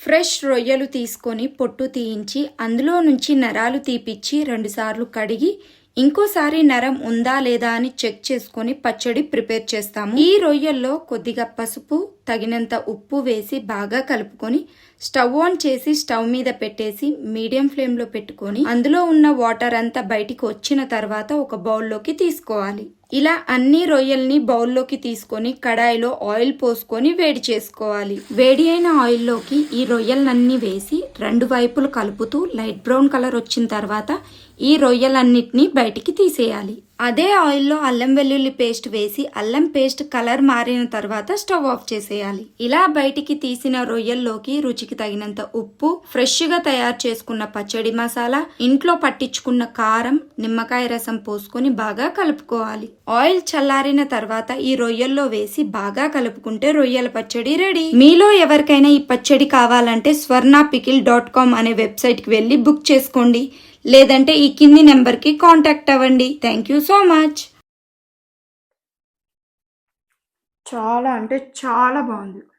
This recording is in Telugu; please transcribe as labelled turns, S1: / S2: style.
S1: ఫ్రెష్ రొయ్యలు తీసుకొని పొట్టు తీయించి అందులో నుంచి నరాలు తీపిచ్చి 2 సార్లు కడిగి ఇంకోసారి నరం ఉందా లేదా అని చెక్ చేసుకొని పచ్చడి ప్రిపేర్ చేస్తాము. ఈ రొయ్యల్లో కొద్దిగా పసుపు, తగినంత ఉప్పు వేసి బాగా కలుపుకొని స్టవ్ ఆన్ చేసి స్టవ్ మీద పెట్టేసి మీడియం ఫ్లేమ్లో పెట్టుకొని అందులో ఉన్న వాటర్ అంతా బయటికి వచ్చిన తర్వాత ఒక బౌల్లోకి తీసుకోవాలి. ఇలా అన్ని రొయ్యల్ని బౌల్లోకి తీసుకొని కడాయిలో ఆయిల్ పోసుకొని వేడి చేసుకోవాలి. వేడి అయిన ఆయిల్లోకి ఈ రొయ్యలన్నీ వేసి 2 వైపులు కలుపుతూ లైట్ బ్రౌన్ కలర్ వచ్చిన తర్వాత ఈ రొయ్యలన్నిటిని బయటికి తీసేయాలి. అదే ఆయిల్లో అల్లం వెల్లుల్లి పేస్ట్ వేసి అల్లం పేస్ట్ కలర్ మారిన తర్వాత స్టవ్ ఆఫ్ చేసేయాలి. ఇలా బయటికి తీసిన రొయ్యల్లోకి రుచికి తగినంత ఉప్పు, ఫ్రెష్ గా తయారు చేసుకున్న పచ్చడి మసాలా, ఇంట్లో పట్టించుకున్న కారం, నిమ్మకాయ రసం పోసుకొని బాగా కలుపుకోవాలి. ఆయిల్ చల్లారిన తర్వాత ఈ రొయ్యల్లో వేసి బాగా కలుపుకుంటే రొయ్యల పచ్చడి రెడీ. మీలో ఎవరికైనా ఈ పచ్చడి కావాలంటే swarnapickle.com అనే వెబ్సైట్ కి వెళ్లి బుక్ చేసుకోండి. లేదంటే ఈ కింది నెంబర్కి కాంటాక్ట్ అవ్వండి. Thank you so much. చాలా అంటే చాలా బాగుంది.